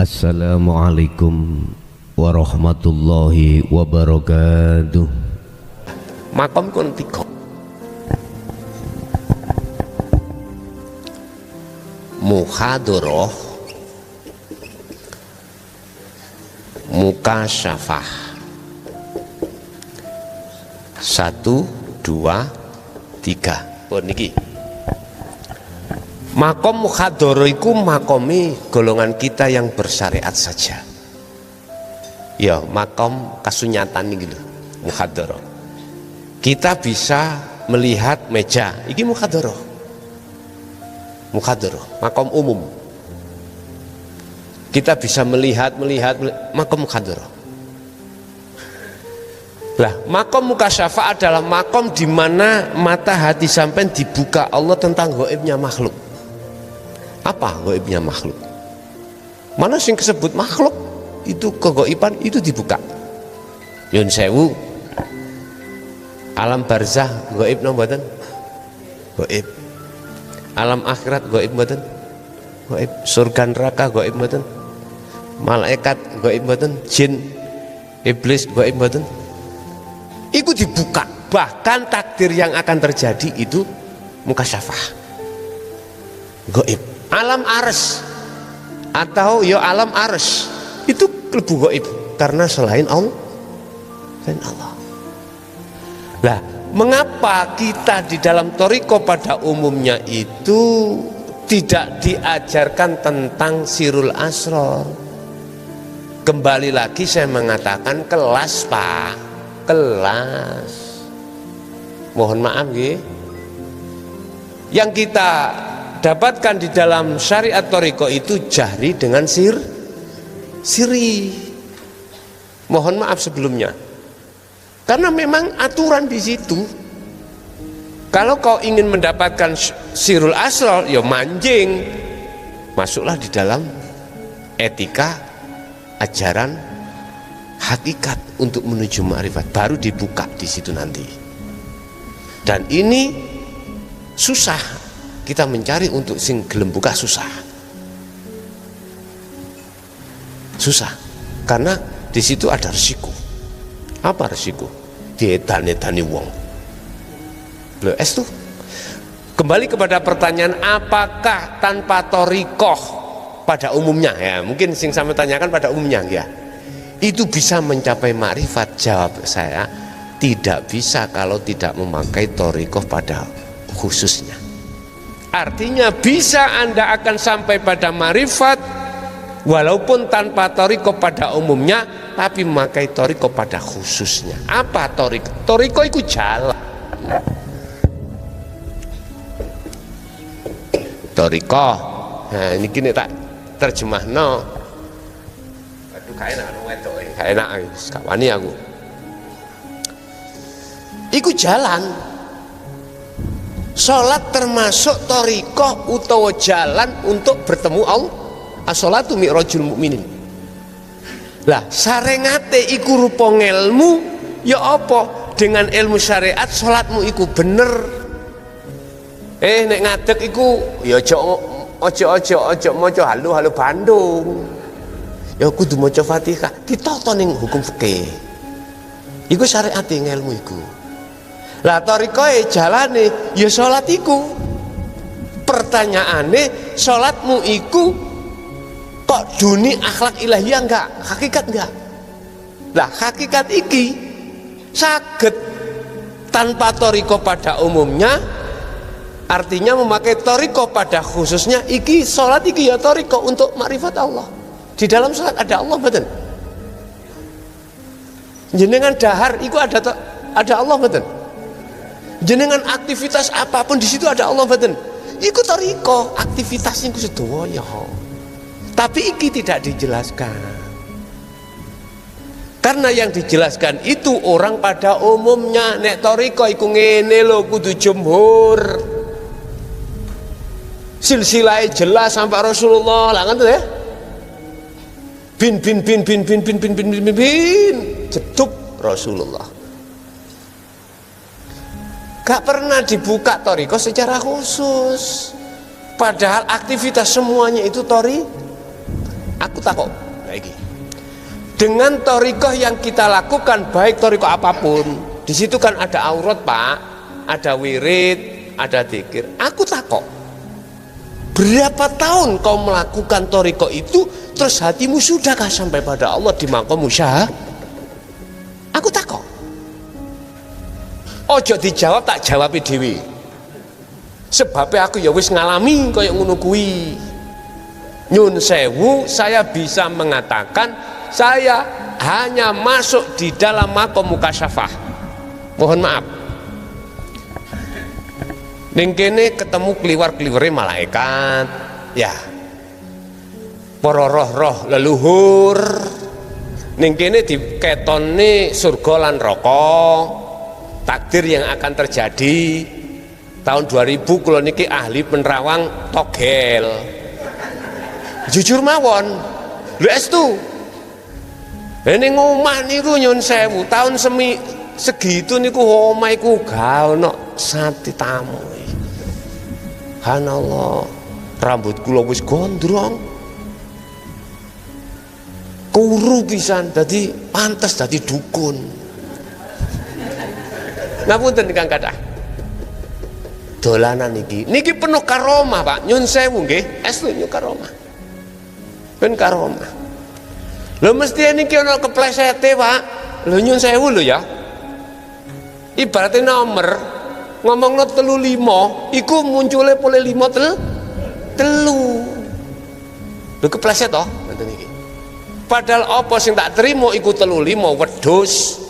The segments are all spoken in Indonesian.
Assalamualaikum warahmatullahi wabarakatuh. Makom kun tiga. Muhadharah, mukasyafah. 1, 2, 3. Pun niki. Makom muhadharah iku makomi golongan kita yang bersyariat saja. Ya, makom kasunyatan iki lho, muhadharah. Kita bisa melihat meja, iki muhadharah. Muhadharah, makom umum. Kita bisa melihat makom muhadharah. Lah, makom mukasyafah adalah makom di mana mata hati sampean dibuka Allah tentang gaibnya makhluk. Apa gaibnya makhluk? Mana sing kesebut makhluk itu kegaiban itu dibuka. Yun sewu, alam barzah gaib napa mboten? Gaib. Alam akhirat gaib mboten? Gaib. Surga neraka gaib mboten? Malaikat gaib mboten? Jin, iblis gaib mboten? Itu dibuka. Bahkan takdir yang akan terjadi itu mukasyafah. Gaib. Alam arsy atau ya alam arsy itu lebu gaib karena selain Allah. Lah, mengapa kita di dalam thariqah pada umumnya itu tidak diajarkan tentang sirul asrar? Kembali lagi saya mengatakan kelas, Pak, kelas. Mohon maaf nggih. Yang kita dapatkan di dalam syariat thariqah itu jahri dengan siri. Mohon maaf sebelumnya. Karena memang aturan di situ. Kalau kau ingin mendapatkan sirul asrar, ya manjing. Masuklah di dalam etika ajaran hakikat untuk menuju ma'rifat, baru dibuka di situ nanti. Dan ini susah. Kita mencari untuk sing gelem buka susah karena di situ ada resiko. Apa resiko? Diedan-edani wong. Lho, tuh. Kembali kepada pertanyaan, apakah tanpa thariqah pada umumnya, ya mungkin sing sama tanyakan pada umumnya ya, itu bisa mencapai makrifat? Jawab saya, tidak bisa kalau tidak memakai thariqah pada khususnya. Artinya bisa Anda akan sampai pada marifat walaupun tanpa thariqah pada umumnya, tapi memakai thariqah pada khususnya. Apa thariqah? Thariqah itu jalan. Thariqah. Nah, ini kini tak terjemahno. Aduh, gak enak wedok, gak enak sekawani aku. Iku jalan. Sholat termasuk thariqah utawa jalan untuk bertemu Allah. As-sholatu mi'rajul mukminin. Lah, sarengate iku rupa ngelmu, ya apa? Dengan ilmu syariat sholatmu iku bener. Nek ngadeg iku ya ojo maca halu Bandung. Ya kudu maca Fatihah, ditata ning hukum fikih. Iku syariate ngelmu iku. Lah thariqah jalane ya salat iku. Pertanyaane, salatmu iku kok duni akhlak ilahiyah enggak? Hakikat enggak? Lah hakikat iki saged tanpa thariqah pada umumnya, artinya memakai thariqah pada khususnya. Iki salat iki ya thariqah untuk makrifat Allah. Di dalam salat ada Allah mboten? Jenengan dahar iku ada Allah mboten? Jenengan aktivitas apapun di situ ada Allah mboten? Iku thariqah, aktivitasnya iku sedaya. Tapi iki tidak dijelaskan. Karena yang dijelaskan itu orang pada umumnya. Nek thariqah iku ngene lho, kudu jumhur. Silsilah jelas sampai Rasulullah lah kan ya. Bin jeduk Rasulullah. Gak pernah dibuka thariqah secara khusus. Padahal aktivitas semuanya itu Aku takut lagi. Dengan thariqah yang kita lakukan, baik thariqah apapun, di situ kan ada aurat Pak, ada wirid, ada dzikir. Aku takut, berapa tahun kau melakukan thariqah itu, terus hatimu sudahkah sampai pada Allah di maqam musyahadah? Aku takut. Ojo dijawab, tak jawab dhewe. Sebabnya aku ya wis ngalami kaya ngono kuwi. Nyun sewu, saya bisa mengatakan saya hanya masuk di dalam maqam mukasyafah. Mohon maaf. Ning kene ketemu kliwar-kliwere malaikat. Ya. Para roh-roh leluhur. Ning kene diketone surga lan neraka. Takdir yang akan terjadi. Tahun 2000 kula niki ahli penerawang togel. Jujur mawon. Lho estu. Ini ngomah niku nyun sewu tahun segitu niku omah iku gak ono sate tamu. Hanallah, rambut kula wis gondrong. Kuru pisan dadi pantes dadi dukun. Ngapunten Kang Kadah. Dolanan niki penuh karomah Pak, nyun sewu nggih, estu nyun karomah. Ben karomah. Lho mesti niki ana keplesete Pak. Lho nyun sewu lho ya. Ibaratnya nomor ngomongno 35 iku muncule pole 5 telu. Lho kepleset toh ngoten iki. Padahal apa sing tak terima iku 35 wedhus.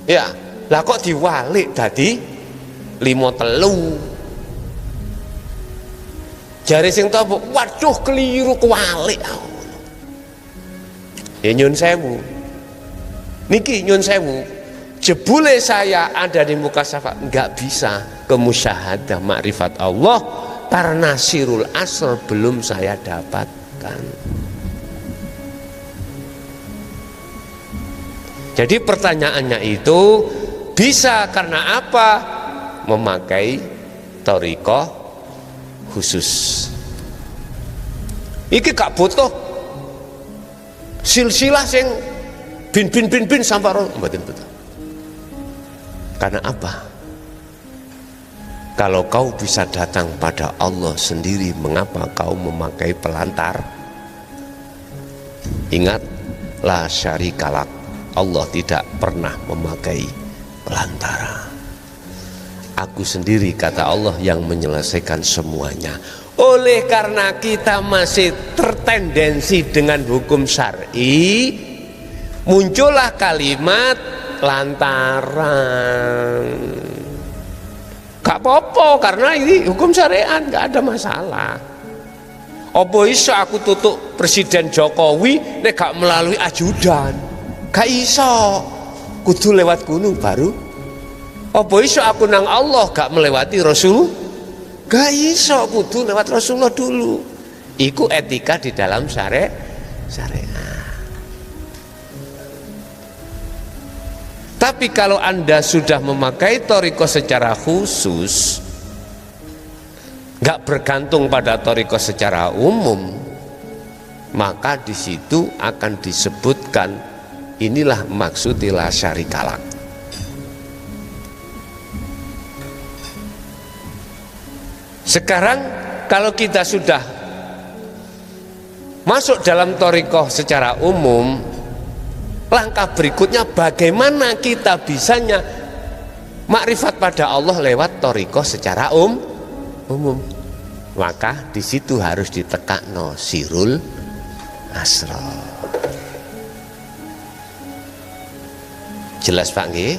Ya, lah kok diwalik dadi 5 telu. Jare sing topo, waduh keliru kuwalik. Ya nyun sewu. Niki nyun sewu. Jebule saya ada di mukasyafah enggak bisa ke musyahadah makrifat Allah karena sirul asr belum saya dapatkan. Jadi pertanyaannya itu bisa karena apa? Memakai thariqah khusus. Iki gak butuh silsilah sing bin sampai mboten betul. Karena apa? Kalau kau bisa datang pada Allah sendiri, mengapa kau memakai pelantar? Ingat, la syarikalak, Allah tidak pernah memakai pelantara. Aku sendiri, kata Allah, yang menyelesaikan semuanya. Oleh karena kita masih tertendensi dengan hukum syar'i, muncullah kalimat lantaran. Gak apa-apa karena ini hukum syariat, gak ada masalah. Apa iso aku tutup Presiden Jokowi nek gak melalui ajudan? Gak iso, kudu lewat gunung baru. Apa iso aku nang Allah gak melewati Rasul? Gak iso, kudu lewat Rasulullah dulu. Iku etika di dalam syariat. Tapi kalau Anda sudah memakai thariqah secara khusus, gak bergantung pada thariqah secara umum, maka di situ akan disebutkan inilah maksudilah syarikalak. Sekarang kalau kita sudah masuk dalam thariqah secara umum, langkah berikutnya bagaimana kita bisanya makrifat pada Allah lewat thariqah secara umum. Maka di situ harus ditekakno sirul asrar. Jelas Pak nggih?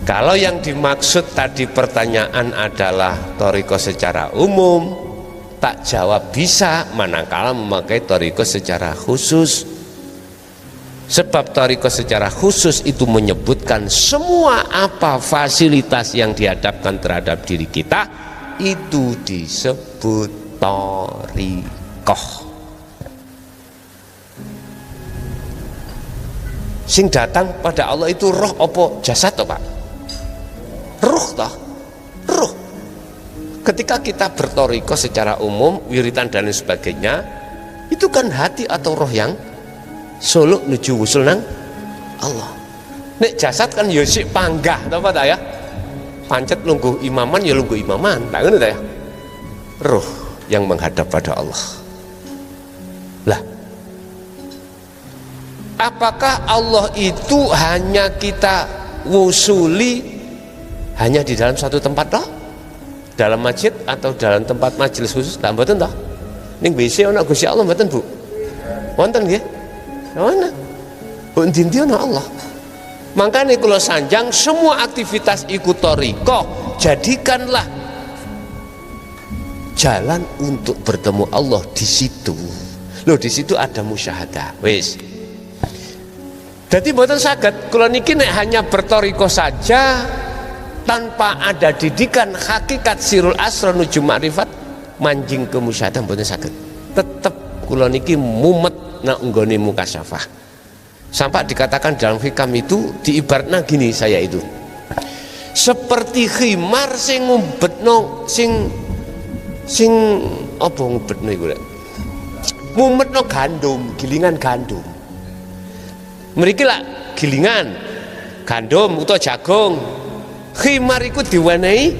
Kalau yang dimaksud tadi pertanyaan adalah thariqah secara umum, tak jawab bisa manakala memakai thariqah secara khusus. Sebab thariqah secara khusus itu menyebutkan semua apa fasilitas yang dihadapkan terhadap diri kita, itu disebut thariqah. Sing datang pada Allah itu roh apa jasad toh Pak? Ruh toh, ruh. Ketika kita berthariqah secara umum, wiritan dan sebagainya, Itu kan hati atau roh yang suluk nuju wusul nang Allah. Nek jasad kan ya sik panggah apa ta ya? Pancet lungguh imaman ya lungguh imaman. Tak ngono ta ya? Roh yang menghadap pada Allah. Lah, apakah Allah itu hanya kita wusuli hanya di dalam satu tempat toh? Dalam masjid atau dalam tempat majelis khusus? Lah mboten toh? Ning WC ana Gusti Allah mboten, Bu? Wonten nggih? Ana. Bu ndi ana Allah. Makanya kula sanjang semua aktivitas ikut thariqah jadikanlah jalan untuk bertemu Allah di situ. Loh, di situ ada musyahadah. Wis. Jadi mboten saged kula niki nek hanya berthariqah saja tanpa ada didikan hakikat sirul asrar nuju makrifat manjing ke musyahadah mboten saged. Tetep kula niki mumet nak nggone mukasyafah. Sampai dikatakan dalam hikam itu diibaratnya gini, saya itu seperti khimar sing ngumbetno sing apa ngumbetno iku lek mumetno gandum, gilingan gandum. Mriki lak gilingan gandum utawa jagung. Khimar iku diwenehi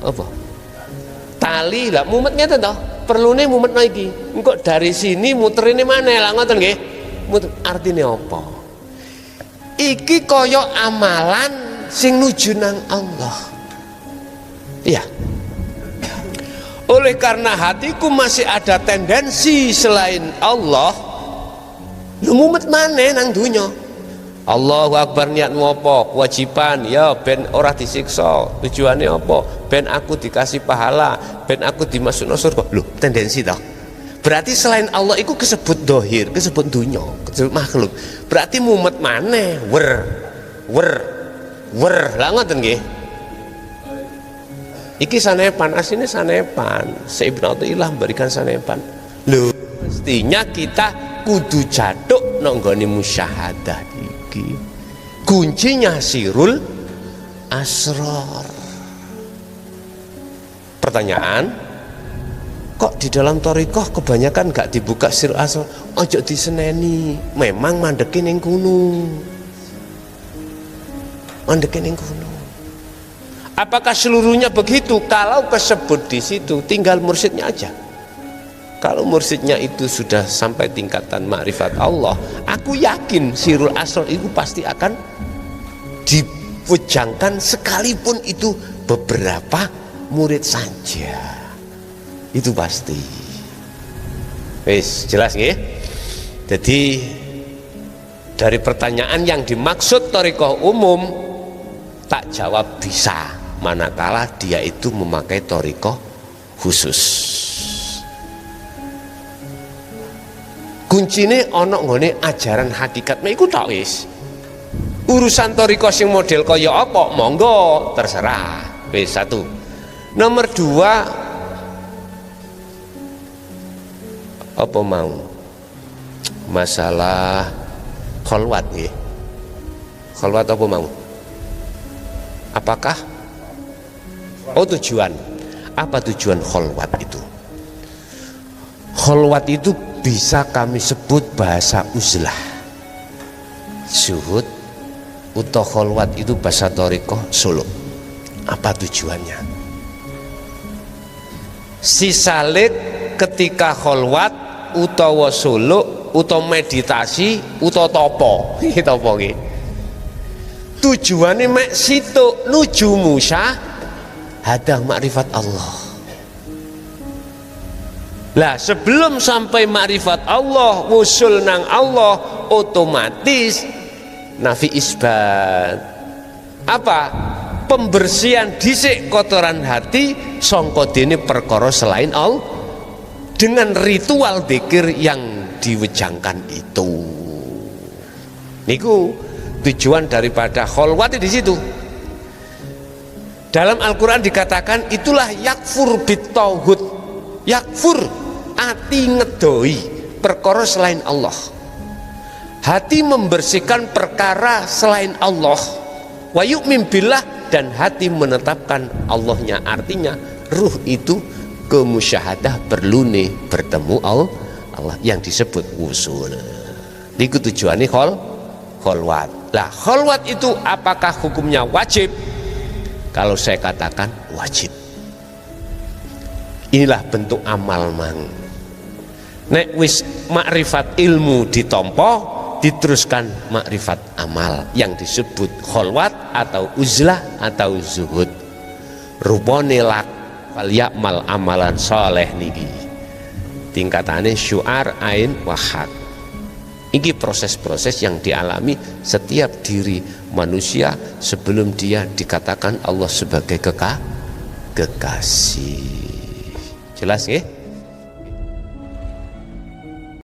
apa? Tali lah mumet ngeten to. Perlune mumetno iki. Engko dari sini muterine maneh lah ngoten nggih. Artinya apa? Iki kaya amalan sing nuju nang Allah. Iya. Oleh karena hatiku masih ada tendensi selain Allah, lumumet maneh nang dunya. Allahu Akbar niatmu apa? Kewajiban ya ben ora disiksa. Tujuannya apa? Ben aku dikasih pahala, ben aku dimasukno surga. Loh, tendensi toh. Berarti selain Allah itu kesebut dohir, kesebut dunya, kesebut makhluk. Berarti mumet maneh, wer lah ngoten nggih. Iki sanepan, asline sanepan. Sayyidina Athaillah memberikan sanepan. Lho, mestinya kita kudu jaduk nang nggone musyahadah iki. Kuncinya sirul asrar. Pertanyaan, kok di dalam thariqah kebanyakan gak dibuka sirul asrar? Ojo diseneni, memang mandeke ning kono. Mandeke ning kono. Apakah seluruhnya begitu? Kalau kesebut di situ tinggal mursyidnya aja. Kalau mursyidnya itu sudah sampai tingkatan ma'rifat Allah, aku yakin sirul asrar itu pasti akan diwejangkan sekalipun itu beberapa murid saja. Itu pasti. Wis jelas nggih? Jadi dari pertanyaan yang dimaksud thariqah umum tak jawab bisa, manakala dia itu memakai thariqah khusus. Kuncine ana nggone ajaran hakikat mek iku tok wis. Urusan thariqah sing model kaya apa monggo terserah. Wis satu. Nomor dua, apa mau masalah kholwat nggih. Kholwat apa mau? Apakah tujuan? Apa tujuan kholwat itu? Kholwat itu bisa kami sebut bahasa uzlah, zuhud, atau kholwat itu bahasa thariqah suluk. Apa tujuannya? Si salik ketika kholwat utawa suluk utawa meditasi utawa topo topo nggih. Tujuannya mek situ nuju musyahadah makrifat Allah. Lah sebelum sampai makrifat Allah, wusul nang Allah, otomatis nafi isbat. Apa? Pembersihan dhisik kotoran hati sangka dene perkara selain Allah dengan ritual dzikir yang diwejangkan itu. Niku tujuan daripada kholwat di situ. Dalam Al-Quran dikatakan itulah yakfur bitauhud, yakfur ati ngedoi perkara selain Allah, hati membersihkan perkara selain Allah, wa yu'min billah, dan hati menetapkan Allahnya. Artinya ruh itu kemusyahadah berlune bertemu Allah yang disebut wusul. Iku tujuannya kholwat. Lah kholwat itu apakah hukumnya wajib? Kalau saya katakan wajib. Inilah bentuk amal mang. Nek wis makrifat ilmu ditompo, diteruskan makrifat amal yang disebut kholwat atau uzlah atau zuhud. Rupane lak fal ya'mal amalan soleh niki. Tingkatannya syu'ar ain wahad. Ini proses-proses yang dialami setiap diri manusia sebelum dia dikatakan Allah sebagai kekasih. Jelas ya?